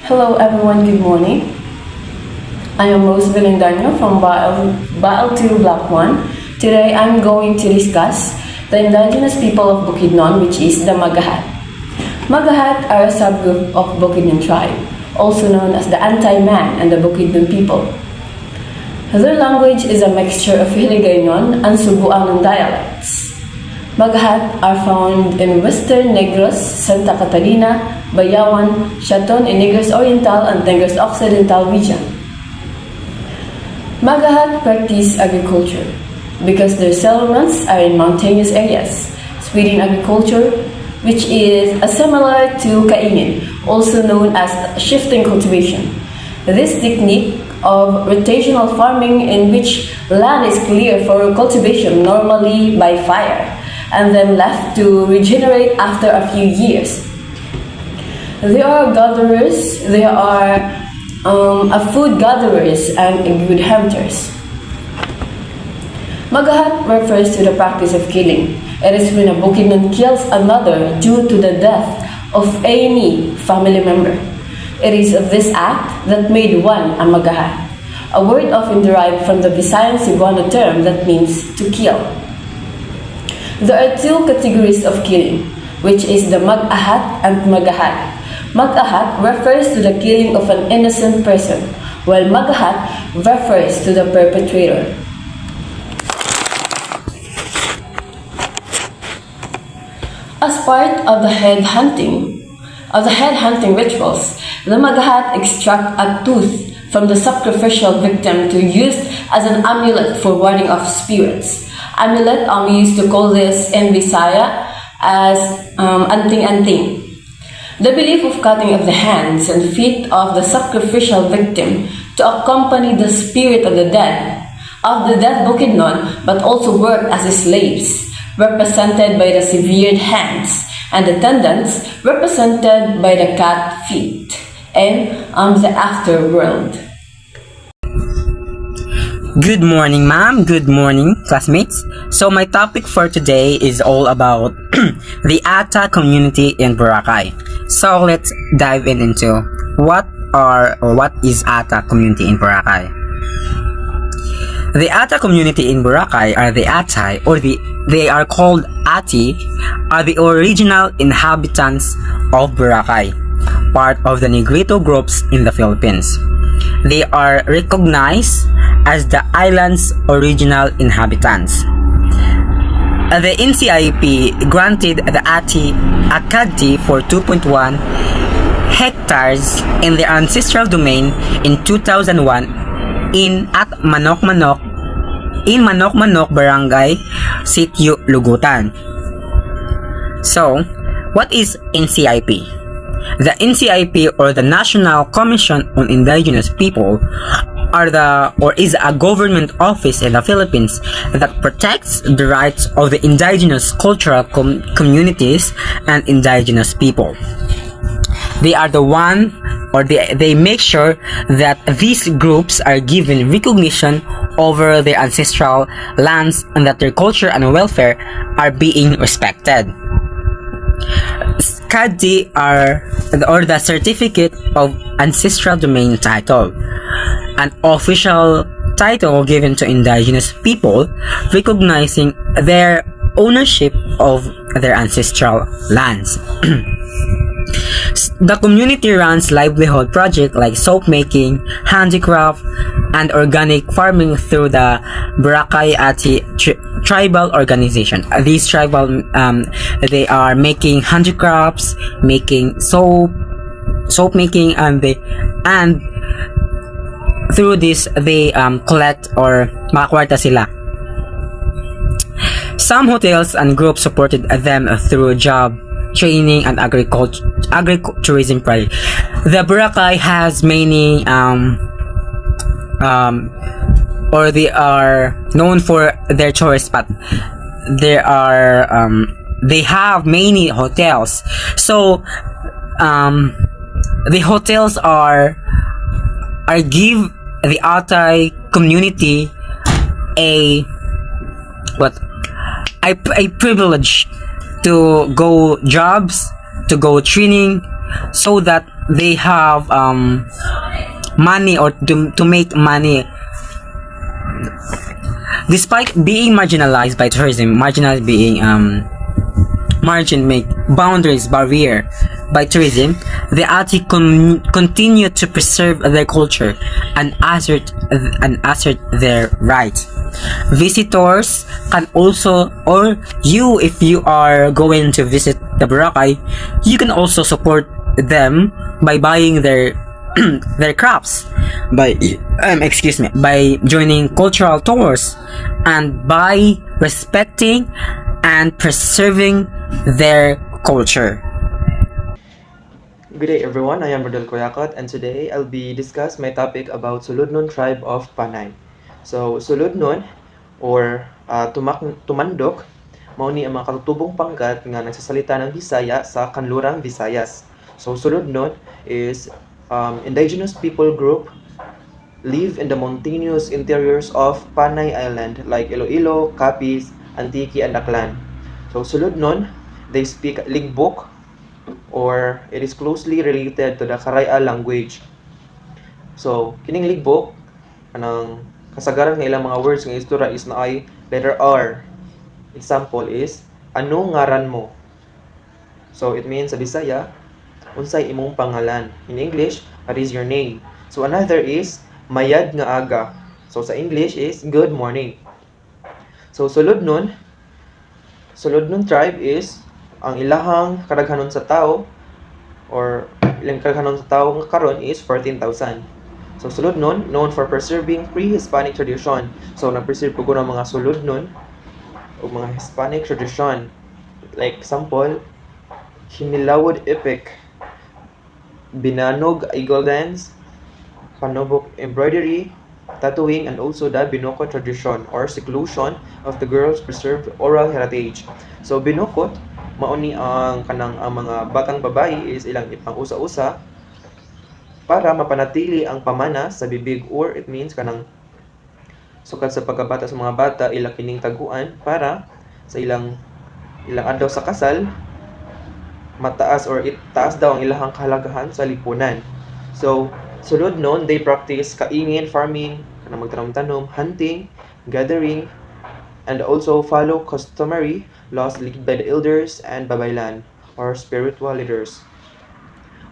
Hello everyone, good morning. I am Rose Villandanyo from Baal 2 Block 1. Today I'm going to discuss the indigenous people of Bukidnon, which is the Magahat. Magahat are a subgroup of Bukidnon tribe, also known as the Anti-Man and the Bukidnon people. Their language is a mixture of Hiligaynon and Cebuano dialects. Magahat are found in Western Negros, Santa Catalina, Bayawan, Chaton in Negros Oriental and Negros Occidental region. Magahat practice agriculture because their settlements are in mountainous areas. Sweden agriculture, which is similar to kaingin, also known as shifting cultivation. This technique of rotational farming in which land is cleared for cultivation normally by fire and then left to regenerate after a few years. They are gatherers, they are food gatherers and good hunters. Magahat refers to the practice of killing. It is when a Bukidnon kills another due to the death of any family member. It is this act that made one a Magahat, a word often derived from the Visayan Cebuano term that means to kill. There are two categories of killing, which is the Mag-ahat and Magahat. Mag-ahat refers to the killing of an innocent person, while Magahat refers to the perpetrator. As part of the head hunting rituals, the Magahat extract a tooth from the sacrificial victim to use as an amulet for warding off spirits. Amulet, we used to call this in Visaya as anting-anting. The belief of cutting of the hands and feet of the sacrificial victim to accompany the spirit of the dead Bukidnon, but also worked as slaves, represented by the severed hands, and the tendons, represented by the cat feet, and the afterworld. Good morning, ma'am. Good morning, classmates. So my topic for today is all about the Ata community in Boracay. So let's dive into what is Ata community in Boracay. The Ata community in Boracay are the Atay, or they are called Ati, are the original inhabitants of Boracay, part of the Negrito groups in the Philippines. They are recognized as the island's original inhabitants. The NCIP granted the Ati a Kadti for 2.1 hectares in their ancestral domain in 2001 in Manok Manok Barangay, Sitio Lugutan. So, what is NCIP? The NCIP, or the National Commission on Indigenous People, is a government office in the Philippines that protects the rights of the indigenous cultural communities and indigenous people. They are the one, or they make sure that these groups are given recognition over their ancestral lands and that their culture and welfare are being respected. Kadti or the Certificate of Ancestral Domain title, an official title given to indigenous people recognizing their ownership of their ancestral lands. The community runs livelihood projects like soap making, handicraft, and organic farming through the Boracay Ati tribal organization. These tribal, they are making handicrafts, making soap making, and through this they collect or makakwarta sila. Some hotels and groups supported them through job training and agritourism project. The Boracay has many or they are known for their tourist spot. They have many hotels. So the hotels are give the Atay community a privilege to go jobs, to go training, so that they have money, or to make money. Despite being marginalized by tourism, marginalized being margin make boundaries barrier by tourism, the Ati continue to preserve their culture and assert their rights. Visitors can also, or you, if you are going to visit the Boracay, you can also support them by buying their their crafts, by excuse me, by joining cultural tours, and by respecting and preserving their culture. Good day everyone, I am Rodel Koyakot, and today I'll be discuss my topic about Suludnon tribe of Panay. So Suludnon, or Tumandok, mao ni ang mga katutubong pangkat nga nagsasalita ng Bisaya sa kanlurang Visayas. So Suludnon is indigenous people group live in the mountainous interiors of Panay Island like Iloilo, Capiz, Antique, and Aklan. So Suludnon, they speak Ligbok, or it is closely related to the Karaya language. So, kining ligbok, anang kasagaran ng ilang mga words ng istorya is na ay letter R. Example is, ano ngaran mo? So, it means sa Bisaya, unsay imong pangalan. In English, what is your name? So, another is, mayad nga aga. So, sa English is, good morning. So, sulod nun tribe is, ang ilahang kadaghanon sa tao, or ilang kadaghanon sa tao nga karon is 14,000. So sulod nun, known for preserving pre-Hispanic tradition. So nag-preserve ko ng mga sulod nun o mga Hispanic tradition. Like example, Hinilawod Epic, Binanog Eagle Dance, Panobok Embroidery, tattooing, and also the Binokot tradition or seclusion of the girls preserved oral heritage. So Binokot, mauni ang kanang ang mga batang babae is ilang ipang-usa-usa para mapanatili ang pamana sa bibig, or it means kanang sukat sa pagkabata sa mga bata ila kining taguan para sa ilang adlaw sa kasal mataas or itaas daw ang ilahang kahalagahan sa lipunan. So sulod nun, they practice kaingin, farming, kanang magtanom-tanom, hunting, gathering, and also follow customary laws led by the elders and babaylan, or spiritual leaders.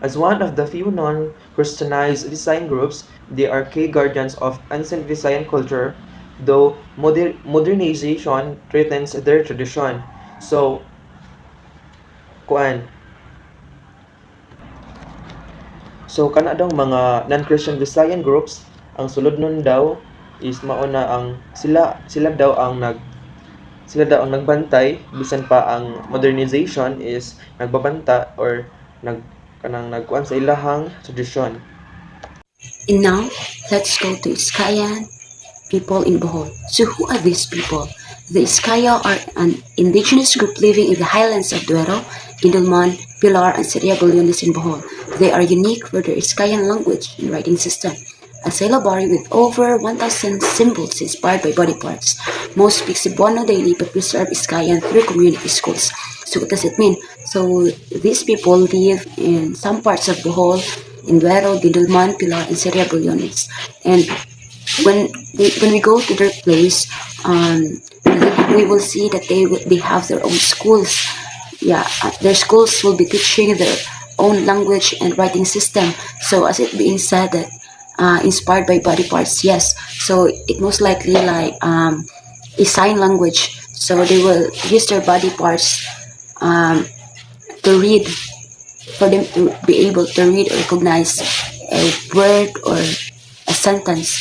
As one of the few non-Christianized Visayan groups, they are key guardians of ancient Visayan culture, though modernization threatens their tradition. So, kana daw mga non-Christian Visayan groups, ang sulod nun daw is mauna ang sila daw ang nagbantay bisan pa ang modernization is nagbabanta or nagkuan sa ilahang tradisyon. And now, let's go to Iskayan people in Bohol. So who are these people? The Iskaya are an indigenous group living in the highlands of Duero, Indulman, Pilar, and Sariagoleones in Bohol. They are unique for their Iskayan language and writing system. A syllabary with over 1,000 symbols inspired by body parts. Most speak Cebuano daily but preserve Iskayan through community schools. So what does it mean? So these people live in some parts of Bohol, in Duero, Dindulman, Pilar, and Sariagoleones. And when we go to their place, we will see that they have their own schools. Yeah, their schools will be teaching their own language and writing system. So as it being said that inspired by body parts, yes. So it most likely like a sign language. So they will use their body parts to read, for them to be able to read or recognize a word or a sentence.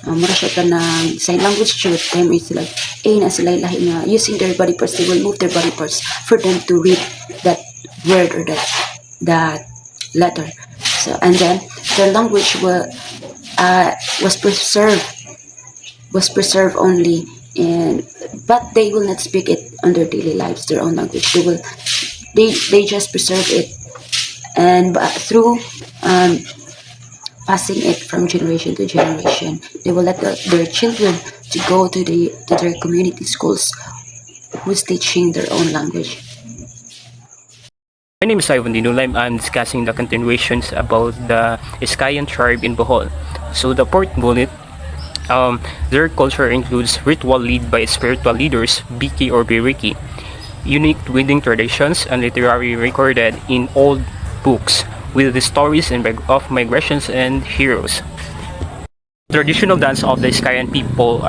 Mura siya ka ng sign language with them is like na sila lahi nga using their body parts, they will move their body parts for them to read that word or that letter. So and then their language was preserved only, but they will not speak it on their daily lives, their own language. They just preserve it, and through passing it from generation to generation, they will let their children to go to their community schools who's teaching their own language. My name is Ivan Dinulim. I'm discussing the continuations about the Iskayan tribe in Bohol. So the fourth bullet, their culture includes ritual led by spiritual leaders, Biki or Biriki, unique wedding traditions, and literary recorded in old books with the stories of migrations and heroes. Traditional dance of the Iskayan people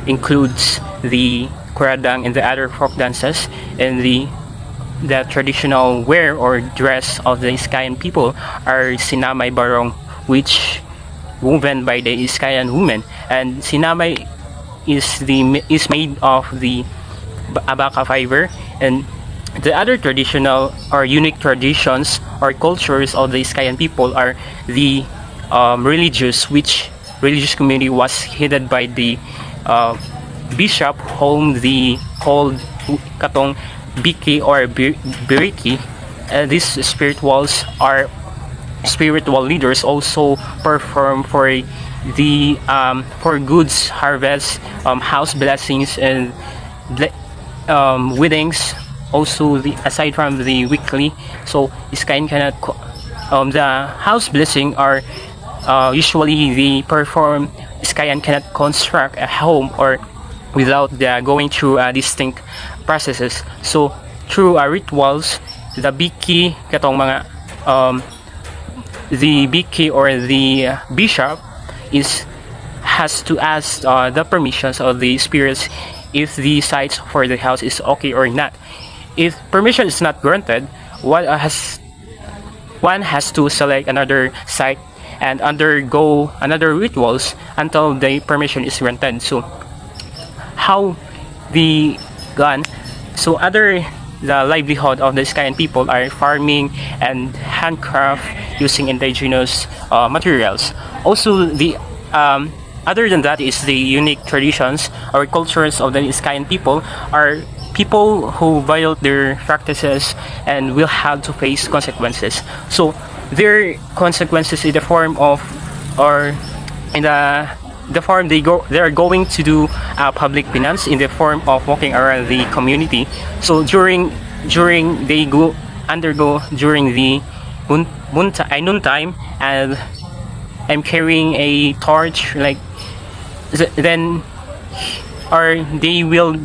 includes the kuradang and the other folk dances, and the traditional wear or dress of the Iskayan people are sinamay barong, which woven by the Iskayan women, and sinamay is made of the abaca fiber. And the other traditional or unique traditions or cultures of the Iskayan people are the religious community was headed by the bishop whom the called katong Biki or Biriki. These spiritual leaders also perform for the for goods harvest, house blessings, and weddings. Also, aside from the weekly, so Iskayan cannot the house blessing are usually they perform. Iskayan cannot construct a home or without going through distinct processes. So through rituals, the Biki katong mga the Biki or the bishop has to ask the permissions of the spirits if the sites for the house is okay or not. If permission is not granted, one has to select another site and undergo another rituals until the permission is granted. So how the the livelihood of the Iskayan people are farming and handcraft using indigenous materials. Also, the other than that is the unique traditions or cultures of the Iskayan people are people who violate their practices and will have to face consequences. So their consequences in the form of or in the form they are going to do public penance in the form of walking around the community. So during they undergo during the noon time, and I'm carrying a torch like then, or they will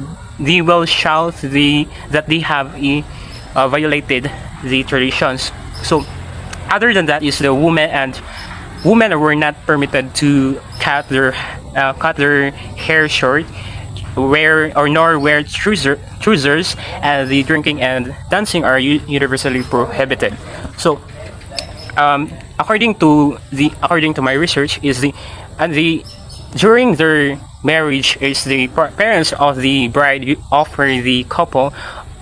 shout that they have violated the traditions. So other than that is the women were not permitted to cut their hair short, nor wear trousers, and the drinking and dancing are universally prohibited. So, according to my research, during their marriage is the parents of the bride offer the couple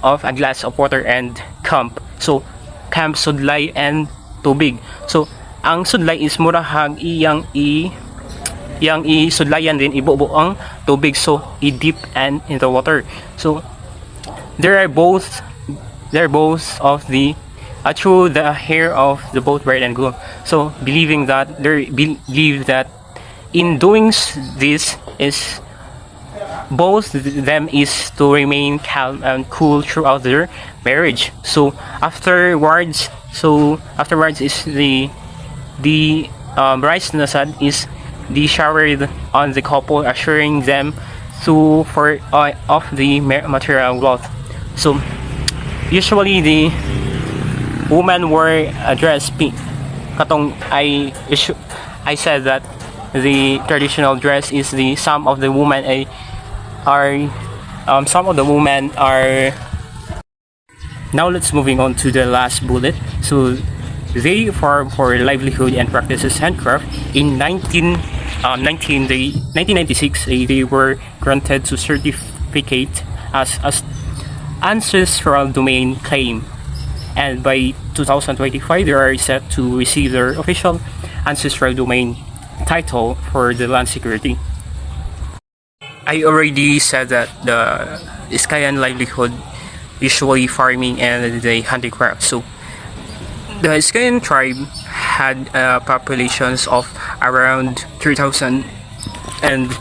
of a glass of water and camp. So, camp, sudlay, and tubig. So, ang sudlay is murahag iyang sudlayan din ibubo ang tubig, so i-dip and in the water. So they're both of the through the hair of the both bride and groom. So believe that in doing this is both them is to remain calm and cool throughout their marriage. So afterwards is the bride's nasad is the showered on the couple, assuring them of the material wealth. So usually the women wear a dress pink. Katong I said that the traditional dress is some of the women are. Now let's moving on to the last bullet. So they farm for livelihood and practices handcraft. In 1996, they were granted to certificate as ancestral domain claim, and by 2025 they are set to receive their official ancestral domain title for the land security. I already said that the Iskayan livelihood usually farming and the handicraft. So the Iskayan tribe had populations of around 3,000, and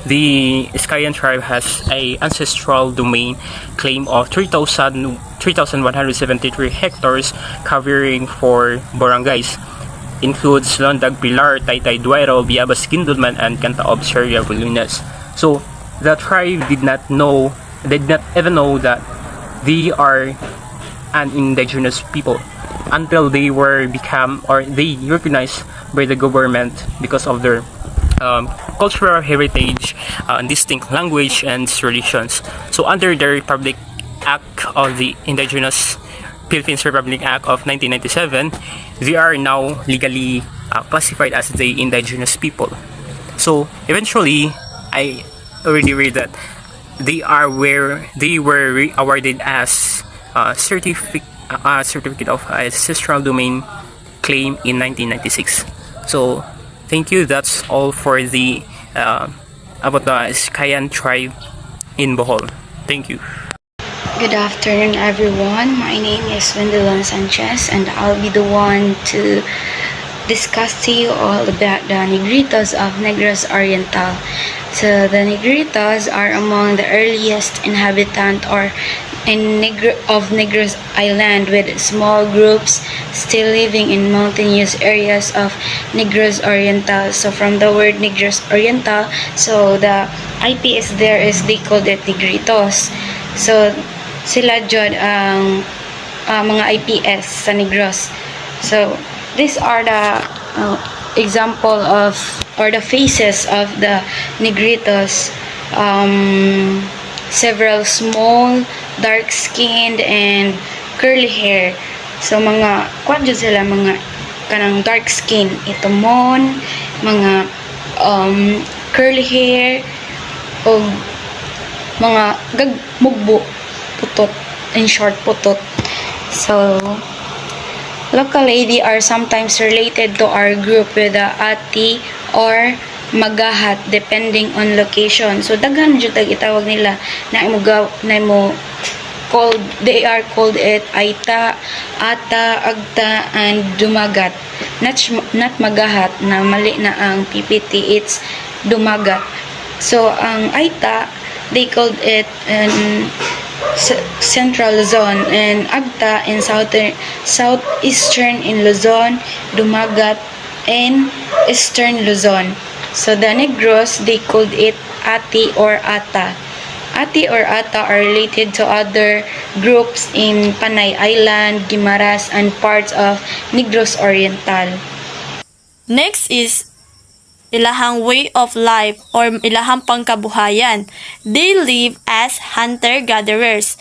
the Iskayan tribe has a ancestral domain claim of 3,000 3,173 hectares covering 4 barangays. Includes Londag, Pilar, Taytay, Duero, Biabas, Gindulman, and Cantaob, Seria, Bulunas. So the tribe did not even know that they are an indigenous people until they were they recognized by the government because of their cultural heritage, distinct language and traditions. So under the Republic Act of the Indigenous Philippines Republic Act of 1997, they are now legally classified as the indigenous people. So eventually, I already read that they were awarded as certificate of ancestral domain claim in 1996. So thank you. That's all for the about the Iskayan tribe in Bohol. Thank you. Good afternoon, everyone. My name is Wendelon Sanchez, and I'll be the one to discuss to you all about the Negritos of Negros Oriental. So the Negritos are among the earliest inhabitant of Negros Island, with small groups still living in mountainous areas of Negros Oriental. So from the word Negros Oriental, so the IPS there is they called it Negritos. So sila jud ang mga IPS sa Negros. So these are the example of or the faces of the Negritos. Several small, dark-skinned and curly hair. So mga kwadyo sila, mga kanang dark skin, itumon, mga curly hair o mga mugbo, putot, in short, putot. So locally, they are sometimes related to our group with the ati or magahat depending on location. So daghan jud tag itawag nila na imo called, they are called it aita, ata, agta, and dumagat. Not magahat na mali na ang PPT, it's dumagat. So ang aita, they called it Central Luzon, and agta in southeastern in Luzon, dumagat in eastern Luzon. So the Negros, they called it ati or ata. Ati or ata are related to other groups in Panay Island, Guimaras, and parts of Negros Oriental. Next is ilahang way of life or ilahang pangkabuhayan. They live as hunter-gatherers.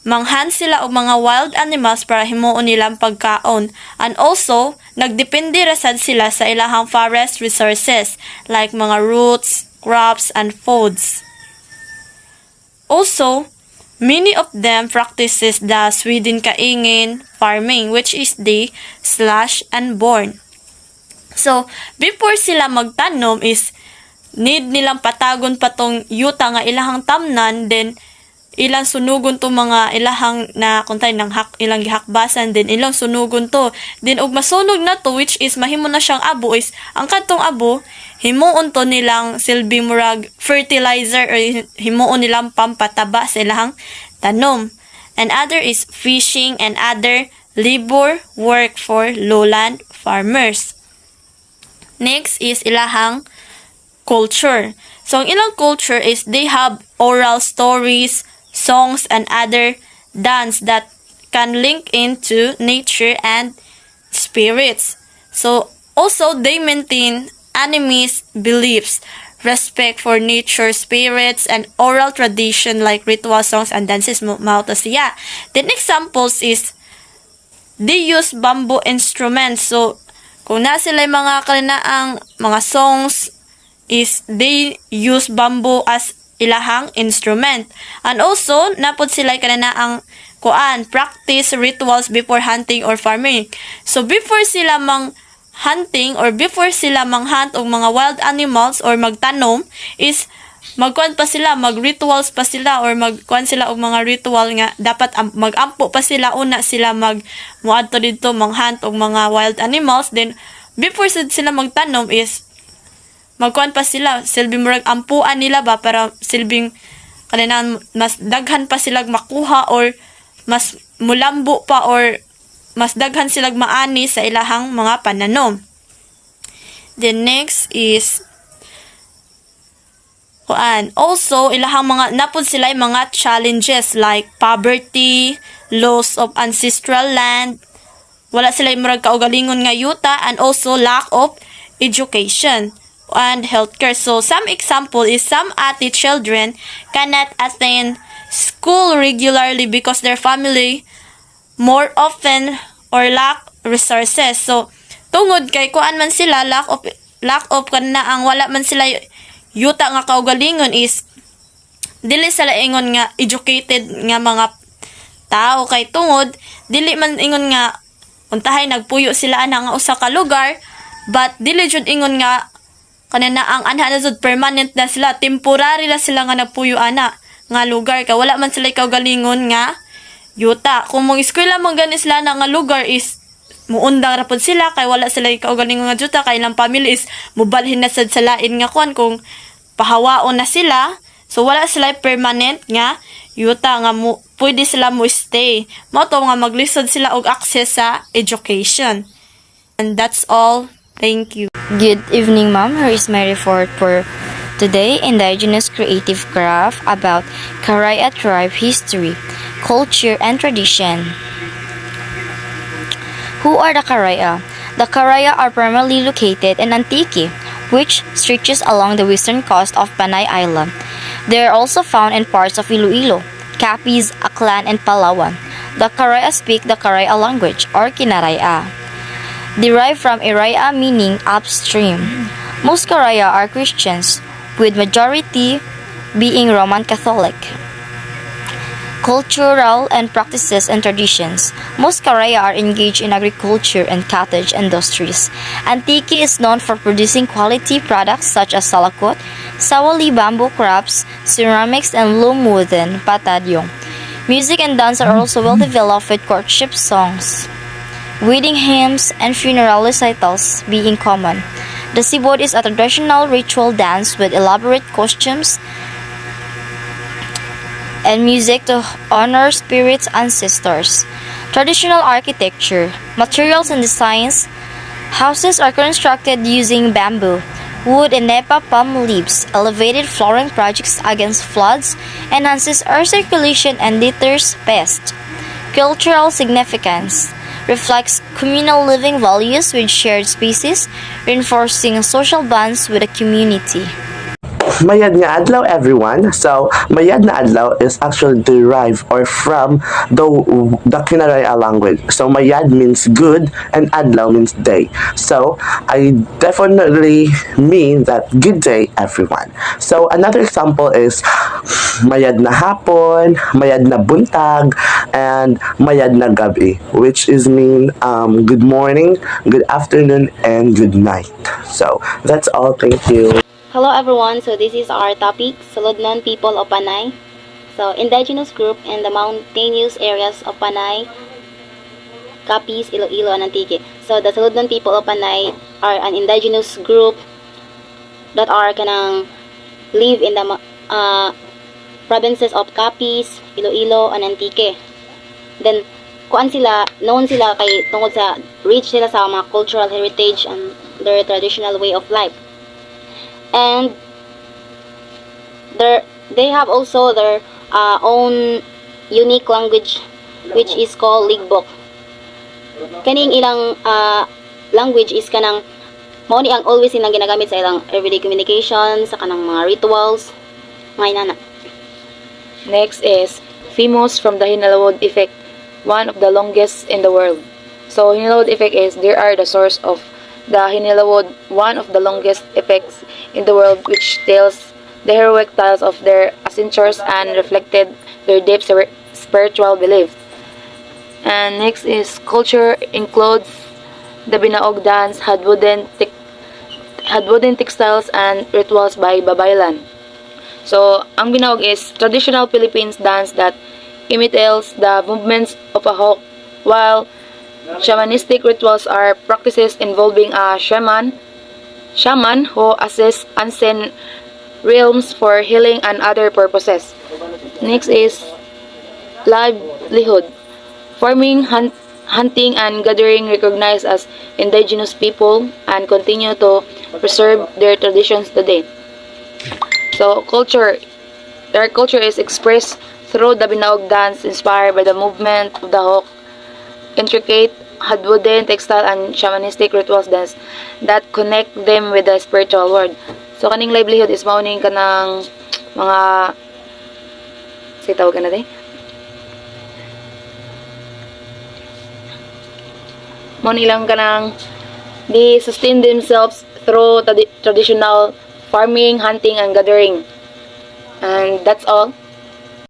Manghan sila og mga wild animals para himuon nilang pagkaon. And also, nagdepende rasad sila sa ilahang forest resources like mga roots, crops, and foods. Also, many of them practices the Sweden kaingin farming, which is the slash and burn. So, before sila magtanom is need nilang patagon patong yuta nga ilahang tamnan, then ilang sunugon to mga ilahang na kuntay ng ilang gihakbasan, then ilang sunugon to, then og masunog na to, which is mahimo na siyang abo, is ang katong abo himuon to nilang silbi murag fertilizer or himuon nilang pampataba sa ilahang tanom. And other is fishing and other labor work for lowland farmers. Next is ilahang culture. So ang ilang culture is they have oral stories, songs, and other dance that can link into nature and spirits. So also they maintain animist beliefs, respect for nature, spirits, and oral tradition like ritual songs and dances mao to siya. Then examples is they use bamboo instruments. So kung na sila mga kalinaang mga songs is they use bamboo as ilahang instrument. And also, napod sila kalinaang practice rituals before hunting or farming. So before sila hunting or before sila hunt og mga wild animals or magtanom is mag-rituals pa sila or sila og mga ritual nga dapat magampo pa sila una sila muadto dito hunt og mga wild animals. Then before sila magtanom is pa sila silbing murag ampuan nila para silbing kanilang mas daghan pa sila makuha or mas mulambo pa or mas daghan silang maani sa ilahang mga pananom. The next is also ilahang mga napod sila mga challenges like poverty, loss of ancestral land, wala sila murag kaugalingon nga yuta, and also lack of education and healthcare. So some example is some ati children cannot attend school regularly because their family more often or lack resources. So tungod kay kuan man sila lack of kana ang wala man sila yuta nga kaugalingon is dili sila ingon nga educated nga mga tao, kay tungod dili man ingon nga untahay nagpuyo sila ana nga usa ka lugar, but dili jud ingon nga kanana ang anha na jud permanent na sila, temporary la sila nga nagpuyo ana nga lugar, kay wala man sila kaugalingon nga yuta. Kung mong eskwela man gani sila na nga lugar is muundang rapod sila kay wala sila kaugalingon nga yuta, kay ilang family is mubalhin na sad sa lain nga kuan kung pahawaon na sila. So wala sila permanent nga yuta nga pwede sila mo stay. Mao to nga maglisod sila og access sa education. And that's all. Thank you. Good evening, ma'am. Here is my report for today, Indigenous Creative Craft about Karaya tribe history, culture, and tradition. Who are the Karaya? The Karaya are primarily located in Antique, which stretches along the western coast of Panay Island. They are also found in parts of Iloilo, Capiz, Aklan, and Palawan. The Karaya speak the Karaya language, or Kinaraya, derived from Iraya meaning upstream. Most Karaya are Christians, with majority being Roman Catholic. Cultural and practices and traditions. Most Karaya are engaged in agriculture and cottage industries. Antique is known for producing quality products such as salakot, sawali bamboo crafts, ceramics, and loom wooden patadyong. Music and dance are also well developed, with courtship songs, wedding hymns, and funeral recitals being common. The sibod is a traditional ritual dance with elaborate costumes and music to honor spirits' ancestors. Traditional architecture, materials and designs. Houses are constructed using bamboo, wood, and nepa palm leaves. Elevated flooring projects against floods enhances air circulation and deters pests. Cultural significance reflects communal living values with shared spaces, reinforcing social bonds with the community. Mayad nga adlaw, everyone. So, mayad na adlaw is actually derived or from the Kinaraya language. So, mayad means good and adlaw means day. So, I definitely mean that good day, everyone. So, another example is mayad na hapon, mayad na buntag, and mayad na gabi, which is mean good morning, good afternoon, and good night. So, that's all. Thank you. Hello everyone, so this is our topic, Suludnon people of Panay. So, indigenous group in the mountainous areas of Panay, Capiz, Iloilo, and Antique. So, the Suludnon people of Panay are an indigenous group that are kanang live in the provinces of Capiz, Iloilo, and Antique. Then, known sila kay tungod sa rich sila sa mga cultural heritage and their traditional way of life. And they have also their own unique language, which is called Ligbok. Kaning ilang language is kanang mao ni ang always nilang ginagamit sa ilang everyday communication, sa kanang mga rituals, mga inana. Next is famous from the Hinalawod effect, one of the longest in the world. So Hinalawod effect is there are the source of the Hinalawod, one of the longest effects in the world, which tells the heroic tales of their ancestors and reflected their deep spiritual beliefs. And next is culture includes the Binaog dance, had wooden textiles and rituals by Babaylan. So, ang Binaog is traditional Philippines dance that imitates the movements of a hawk, while shamanistic rituals are practices involving a shaman who assists unseen realms for healing and other purposes. Next is livelihood. farming, hunting, and gathering recognized as indigenous people and continue to preserve their traditions today. So their culture is expressed through the Binaog dance inspired by the movement of the hawk, intricate wooden, textile, and shamanistic rituals dance that connect them with the spiritual world. So kaning livelihood is mauning kanang mga say tawag na day. Mao nilang kanang they sustain themselves through traditional farming, hunting, and gathering. And that's all.